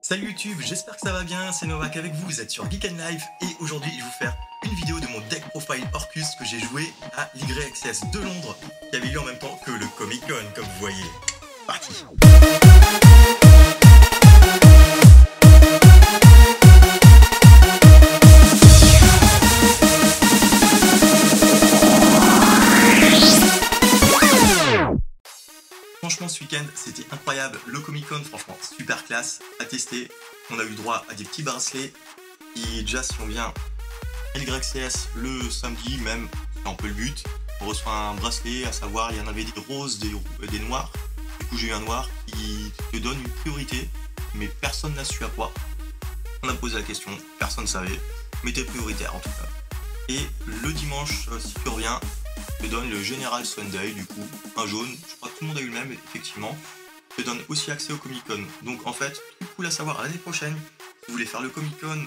Salut YouTube, j'espère que ça va bien, c'est Novak avec vous, vous êtes sur Geek & Live et aujourd'hui je vais vous faire une vidéo de mon deck profile Orcust que j'ai joué à l'YXS de Londres qui avait lieu en même temps que le Comic Con comme vous voyez. Parti. Franchement ce week-end c'était incroyable, le Comic Con franchement super classe à tester, on a eu droit à des petits bracelets qui déjà si on vient à l'YCS le samedi même, c'est un peu le but, on reçoit un bracelet, à savoir il y en avait des roses, des noirs, du coup j'ai eu un noir qui te donne une priorité mais personne n'a su à quoi, on a posé la question, personne ne savait, mais t'es prioritaire en tout cas. Et le dimanche si tu reviens, te donne le General Sunday, du coup, un jaune, je crois que tout le monde a eu le même, effectivement, te donne aussi accès au Comic Con. Donc en fait, tout cool à savoir, l'année prochaine, si vous voulez faire le Comic Con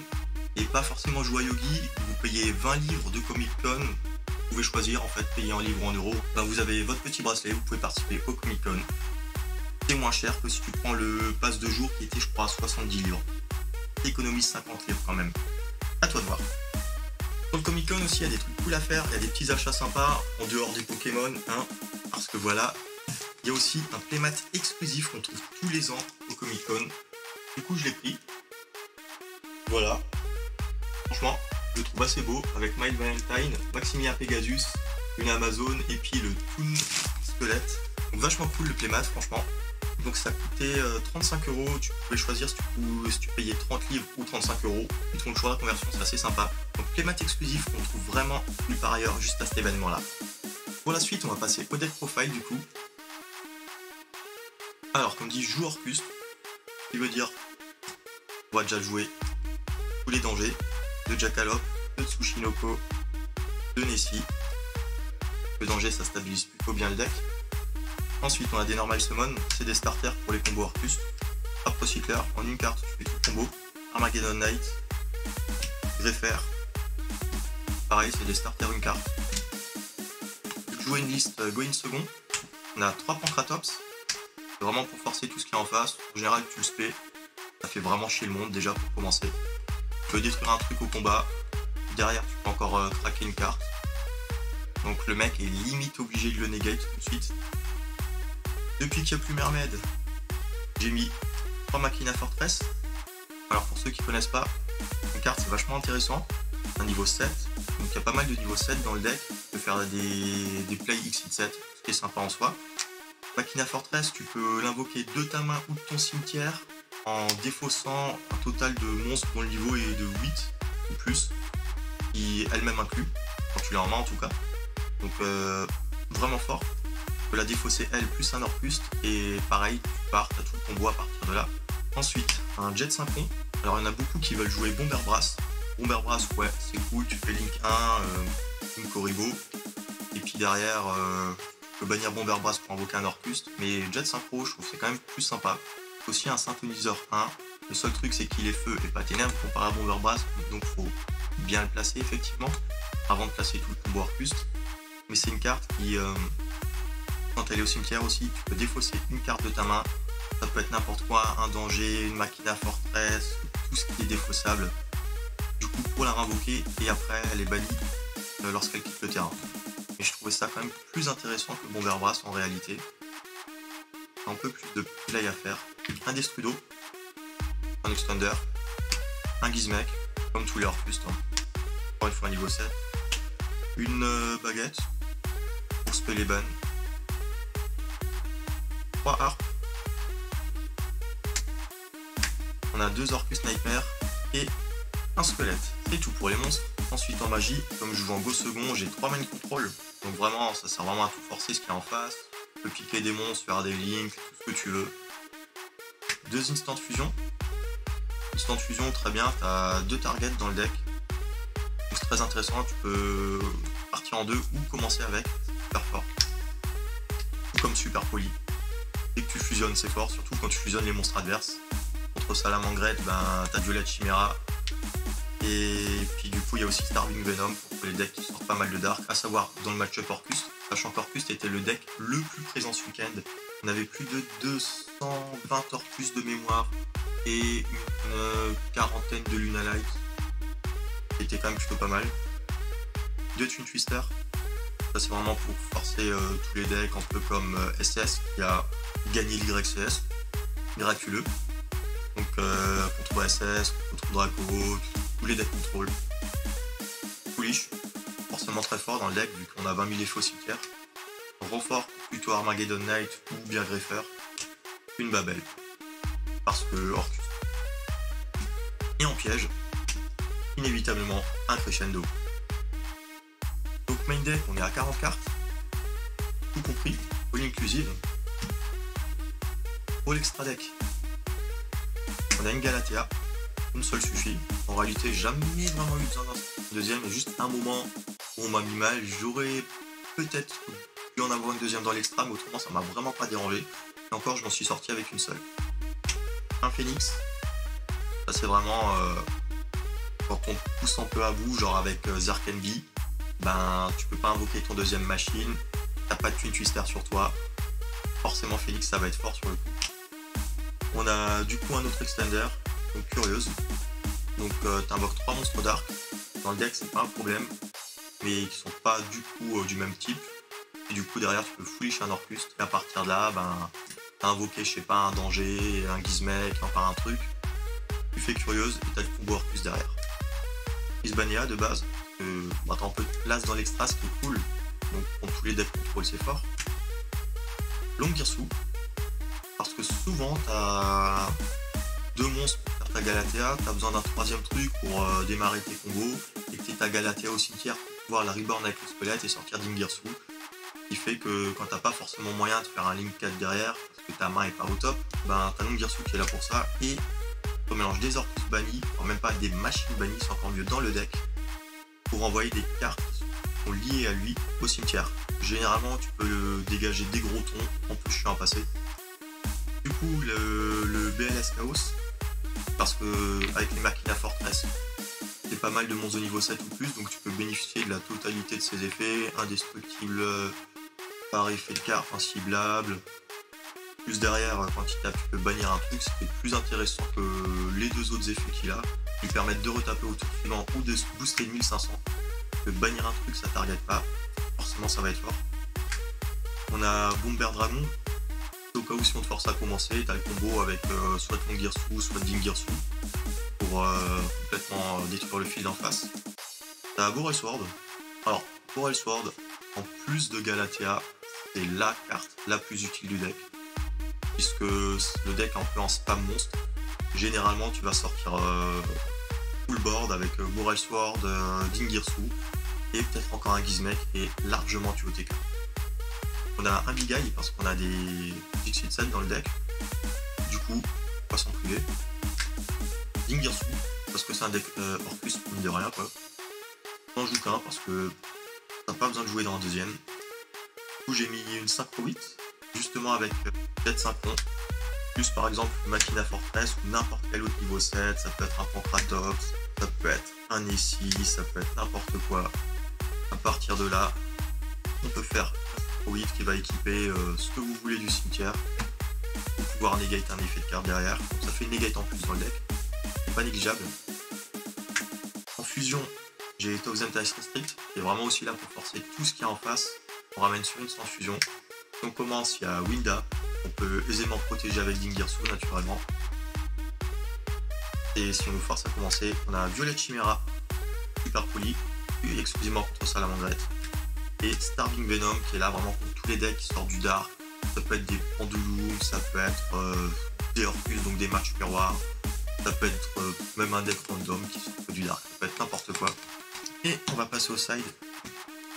et pas forcément jouer à Yogi, vous payez 20 livres de Comic Con, vous pouvez choisir, en fait, payer en livres ou en euros, ben, vous avez votre petit bracelet, vous pouvez participer au Comic Con. C'est moins cher que si tu prends le pass de jour qui était, je crois, à 70 livres. T'économises 50 livres quand même. À toi de voir. Sur le Comic Con aussi, il y a des trucs cool à faire, il y a des petits achats sympas, en dehors des Pokémon, hein, parce que voilà, il y a aussi un playmat exclusif qu'on trouve tous les ans au Comic Con. Du coup, je l'ai pris. Voilà. Franchement, je le trouve assez beau, avec Mild Valentine, Maximilien Pegasus, une Amazon, et puis le Toon Squelette. Donc vachement cool le playmat, franchement. Donc ça coûtait 35 €, tu pouvais choisir si tu payais 30 livres ou 35 €. Ils te font le choix de la conversion, c'est assez sympa. Donc playmat exclusif qu'on trouve vraiment nulle part ailleurs juste à cet événement là. Pour la suite on va passer au deck profile du coup. Alors comme dit, je joue Orcust, ce qui veut dire on va déjà jouer tous les dangers de Jackalope, de Tsushinoko, de Nessie. Le danger ça stabilise plutôt bien le deck. Ensuite, on a des normal summon, c'est des starters pour les combos Orcust. Trap Recycler, en une carte, tu fais tout le combo. Armageddon Knight, Greffer. Pareil, c'est des starters une carte. Jouer une liste Going second. On a 3 Pancratops. C'est vraiment pour forcer tout ce qui est en face. En général, tu le spé. Ça fait vraiment chier le monde déjà pour commencer. Tu peux détruire un truc au combat. Derrière, tu peux encore craquer une carte. Donc le mec est limite obligé de le negate tout de suite. Depuis qu'il n'y a plus Mermaid, j'ai mis 3 Machina Fortress. Alors pour ceux qui ne connaissent pas, une carte c'est vachement intéressant, un niveau 7, donc il y a pas mal de niveau 7 dans le deck, tu peux faire des plays X7, ce qui est sympa en soi. Machina Fortress, tu peux l'invoquer de ta main ou de ton cimetière en défaussant un total de monstres dont le niveau est de 8 ou plus, qui elle-même inclut, quand tu l'as en main en tout cas. Donc vraiment fort. Tu peux la défausser elle plus un Orcust et pareil tu pars, t'as tout le combo à partir de là. Ensuite un Jet Synchron, alors il y en a beaucoup qui veulent jouer Bomber Brass. Bomber Brass ouais c'est cool, tu fais Link 1, Link Koribo et puis derrière tu peux bannir Bomber Brass pour invoquer un Orcust, mais Jet Synchro je trouve c'est quand même plus sympa. Aussi un Synthoniseur 1, le seul truc c'est qu'il est feu et pas ténèbres comparé à Bomber Brass, donc faut bien le placer effectivement avant de placer tout le combo Orcust, mais c'est une carte qui quand elle est au cimetière aussi, tu peux défausser une carte de ta main, ça peut être n'importe quoi, un danger, une Machina Fortress, tout ce qui est défaussable. Du coup pour la réinvoquer et après elle est bannie lorsqu'elle quitte le terrain. Et je trouvais ça quand même plus intéressant que Bomber Brass en réalité. Un peu plus de play à faire. Un Destrudo, un Extender, un Gizmek, comme tous les Orcust, hein. Encore une fois un niveau 7. Une baguette pour spell les ban. 3 harpes. On a 2 Orcust Nightmare et un squelette. C'est tout pour les monstres. Ensuite en magie, comme je joue en go second, j'ai 3 main control. Donc vraiment, ça sert vraiment à tout forcer ce qu'il y a en face. Tu peux piquer des monstres, faire des links, tout ce que tu veux. 2 instant fusion. Instant fusion, très bien, tu as 2 targets dans le deck. Donc c'est très intéressant, tu peux partir en 2 ou commencer avec. C'est super fort. Comme super poli. Dès que tu fusionnes, c'est fort, surtout quand tu fusionnes les monstres adverses. Contre Salamangreat, ben, t'as Violette Chimera. Et puis du coup, il y a aussi Starving Venom pour les decks qui sortent pas mal de dark, à savoir dans le match-up Orcust. Sachant qu'Orcust était le deck le plus présent ce week-end. On avait plus de 220 Orcust de mémoire et une une quarantaine de Luna Light, qui était quand même plutôt pas mal. 2 Twin Twister, ça c'est vraiment pour forcer tous les decks, un peu comme SS qui a gagné l'YCS, miraculeux. Donc contre SS, contre Draco, tous les decks contrôle. Foolish, forcément très fort dans le deck vu qu'on a 20 000 effets au cimetière. Renfort, plutôt Armageddon Knight ou bien Greffer. Une Babel, parce que Orcus. Et en piège, inévitablement un Crescendo. Donc main deck, on est à 40 cartes, tout compris, all inclusive. Pour l'extra deck, on a une Galatea, une seule suffit. En réalité, jamais vraiment eu besoin d'un deuxième, mais juste un moment où on m'a mis mal. J'aurais peut-être pu en avoir une deuxième dans l'extra, mais autrement ça m'a vraiment pas dérangé. Et encore, je m'en suis sorti avec une seule. Un Phoenix, ça c'est vraiment quand on pousse un peu à bout, genre avec Zarkenby, ben tu peux pas invoquer ton deuxième machine, t'as pas de Twin Twister sur toi, forcément Phoenix ça va être fort sur le coup. On a du coup un autre extender, donc Curieuse, donc t'invoques 3 monstres dark, dans le deck c'est pas un problème, mais qui sont pas du coup du même type, et du coup derrière tu peux foolish un Orcus, et à partir de là, ben t'as invoqué je sais pas un danger, un Gizmek, enfin un truc, tu fais Curieuse et t'as le combo Orcus derrière. Isbania de base, t'as un peu de place dans l'extra, ce qui est cool, donc pour tous les decks contrôle c'est fort. Long Girsu, parce que souvent t'as 2 monstres pour faire ta Galatea, t'as besoin d'un 3ème truc pour démarrer tes combos, et que t'es ta Galatea au cimetière pour pouvoir la reborn avec le squelette et sortir d'Ingirsu, qui fait que quand t'as pas forcément moyen de faire un Link 4 derrière, parce que ta main est pas au top, ben t'as Long Girsu qui est là pour ça, et on mélange des Orcus bannis, enfin même pas des machines bannies, c'est encore mieux dans le deck, pour envoyer des cartes qui sont liées à lui au cimetière. Généralement tu peux dégager des gros tons, en plus je suis un passé. Du coup le BLS Chaos, parce que avec les Machina Fortress, c'est pas mal de monstres de niveau 7 ou plus, donc tu peux bénéficier de la totalité de ses effets, indestructible par effet de carte, ciblable. Plus derrière, quand il tape, tu peux bannir un truc, ce qui est plus intéressant que les 2 autres effets qu'il a, lui permettent de retaper au tour suivant ou de se booster de 1500. Que bannir un truc, ça target pas, forcément ça va être fort. On a Bomber Dragon, au cas où si on te force à commencer, t'as le combo avec soit Long Girsu, soit Dingirsu, pour complètement détruire le fil d'en face. T'as Boral Sword. Alors, Boral Sword, en plus de Galatea, c'est la carte la plus utile du deck, puisque le deck est un peu en spam monstre. Généralement, tu vas sortir full board avec Boral Sword, Dingirsu, et peut-être encore un Gizmek, et largement tu OTK. On a un Big Eye parce qu'on a des Dixit Set dans le deck, du coup, poisson privé. Dingirsu, parce que c'est un deck Orcus, mine de rien quoi. J'en joue qu'un parce que t'as pas besoin de jouer dans un deuxième. Du coup, j'ai mis une Synchro 8, justement avec Jet Synchron, plus par exemple une Machina Fortress ou n'importe quel autre niveau 7, ça peut être un Pancratops, ça peut être un Nessie, ça peut être n'importe quoi. À partir de là, on peut faire un Synchro 8 qui va équiper ce que vous voulez du cimetière pour pouvoir negate un effet de carte derrière. Donc ça fait une negate en plus dans le deck, c'est pas négligeable. En fusion, j'ai Toxin Tice Restrict, qui est vraiment aussi là pour forcer tout ce qu'il y a en face. On ramène sur une sans fusion. Si on commence, il y a Winda, on peut aisément protéger avec Dingirsu naturellement. Et si on nous force à commencer, on a Violet Chimera, super poli, exclusivement contre Salamandrette. Et Starving Venom, qui est là vraiment contre tous les decks qui sortent du Dark. Ça peut être des Pendulum, ça peut être des Orcus, donc des matchs miroirs. Ça peut être même un deck random qui sort du Dark, ça peut être n'importe quoi. Et on va passer au side.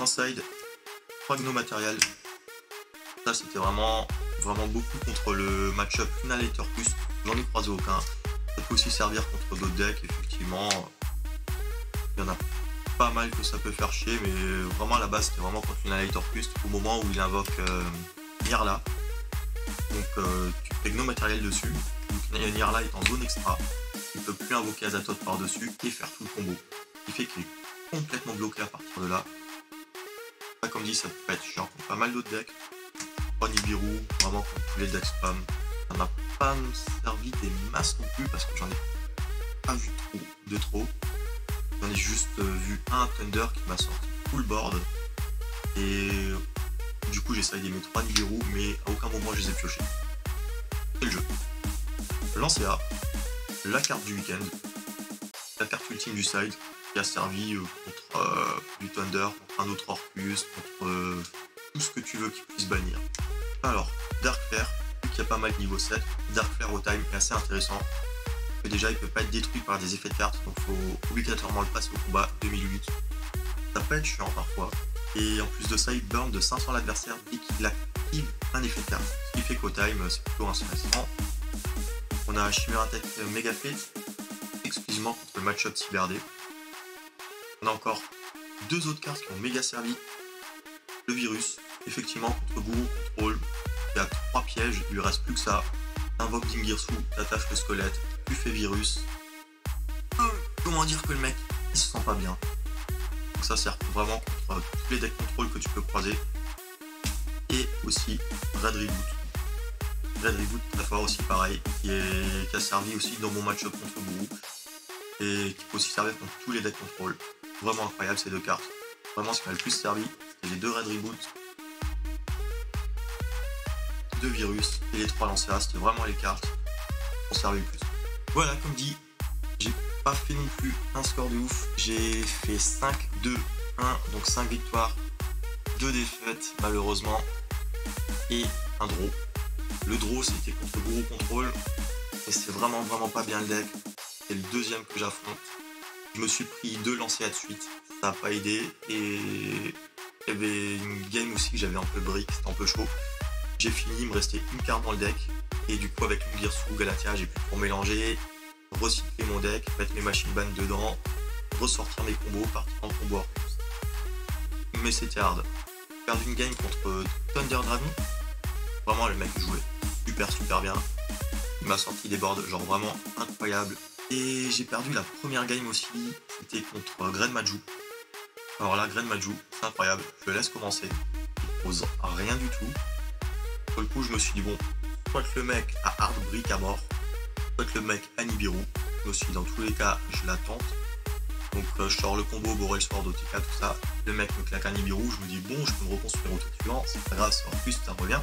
En side, 3 Gno matériel. Ça c'était vraiment beaucoup contre le match-up Finalate Orcus. J'en ai croisé aucun. Ça peut aussi servir contre d'autres decks, effectivement. Il y en a pas mal que ça peut faire chier, mais vraiment à la base c'était vraiment contre Finalate Orcus au moment où il invoque Nirla. Donc tu fais Gno matériel dessus. Donc Nirla est en zone extra. Il ne peut plus invoquer Azathoth par-dessus et faire tout le combo. Ce qui fait qu'il est complètement bloqué à partir de là. Comme dit, ça peut être chiant contre pas mal d'autres decks. Nibiru, vraiment contre tous les decks spam. Ça m'a pas servi des masses non plus parce que j'en ai pas vu de trop. J'en ai juste vu un Thunder qui m'a sorti full board. Et du coup j'essaye d'aimer 3 Nibiru, mais à aucun moment je les ai piochés. C'est le jeu. Lancea, la carte du week-end, la carte ultime du side, qui a servi contre du Thunder, contre un autre Orcus, contre tout ce que tu veux qu'il puisse bannir. Alors, Dark Flare, vu qu'il y a pas mal de niveau 7, Dark Flare au time est assez intéressant. Que déjà il peut pas être détruit par des effets de cartes, donc il faut obligatoirement le passer au combat 2008. Ça peut être chiant parfois. Et en plus de ça, il burn de 500 l'adversaire dès qu'il active un effet de carte. Ce qui fait qu'au time, c'est plutôt intéressant. On a Chimera Tech Mega Fate, exclusivement contre le match-up Cyberdé. On a encore 2 autres cartes qui ont méga servi. Le virus, effectivement contre Guru Control, il y a 3 pièges, il lui reste plus que ça. Invoque Dingirsu, t'attaches le squelette, tu fais virus. Comment dire que le mec, il se sent pas bien. Donc ça sert vraiment contre tous les decks contrôle que tu peux croiser. Et aussi Red Reboot. Red Reboot très fort aussi pareil, qui a servi aussi dans mon match-up contre Guru. Et qui peut aussi servir contre tous les decks contrôle. Vraiment incroyable ces 2 cartes. Vraiment ce qui m'a le plus servi, c'était les 2 Red Reboot, 2 virus et les 3 Lancea, c'était vraiment les cartes qui ont servi le plus. Voilà, comme dit, j'ai pas fait non plus un score de ouf, j'ai fait 5, 2, 1, donc 5 victoires, 2 défaites malheureusement, et un draw. Le draw c'était contre Guru Control, et c'est vraiment pas bien le deck, c'est le deuxième que j'affronte. Je me suis pris 2 Lancea de suite, ça n'a pas aidé, et il y avait une game aussi que j'avais un peu brick, c'était un peu chaud. J'ai fini, il me restait une carte dans le deck, et du coup avec Dingirsu, Galatea, j'ai pu tout mélanger, recycler mon deck, mettre mes machine ban dedans, ressortir mes combos, partir en combo Orcus. Mais c'était hard. J'ai perdu une game contre Thunder Dragon, vraiment le mec jouait super bien, il m'a sorti des boards genre vraiment incroyable. Et j'ai perdu la première game aussi, c'était contre Great Maju. Alors là, Great Maju, c'est incroyable, je le laisse commencer, il pose rien du tout. Sur le coup, je me suis dit, bon, soit que le mec a hard brick à mort, soit que le mec a Nibiru. Je me suis dit, dans tous les cas, je la tente. Donc, je sors le combo Borel Sword OTK, tout ça. Le mec me claque un Nibiru, je me dis, bon, je peux me reconstruire au tour suivant, c'est pas grave, en plus, ça revient.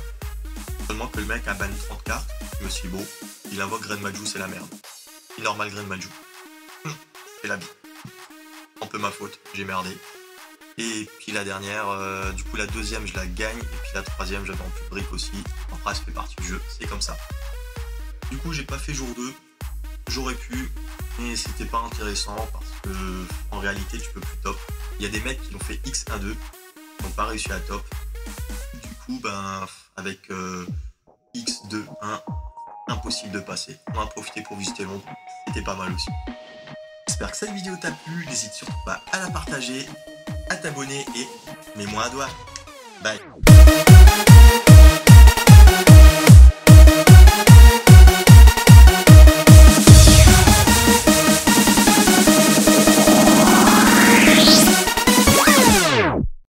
Seulement que le mec a banni 30 cartes, je me suis dit, bon, il invoque Great Maju, c'est la merde. C'est normal, Great Maju. C'est la vie. Un peu ma faute, j'ai merdé. Et puis la dernière, du coup la deuxième je la gagne, et puis la troisième j'avais un peu de brick aussi. Après ça fait partie du jeu, c'est comme ça. Du coup j'ai pas fait jour 2, j'aurais pu, mais c'était pas intéressant parce que en réalité tu peux plus top. Il y a des mecs qui l'ont fait X1-2, qui n'ont pas réussi à top. Du coup ben avec X2-1, impossible de passer. On a profité pour visiter Londres, c'était pas mal aussi. J'espère que cette vidéo t'a plu, n'hésite surtout pas à la partager, à t'abonner et mets-moi un doigt. Bye.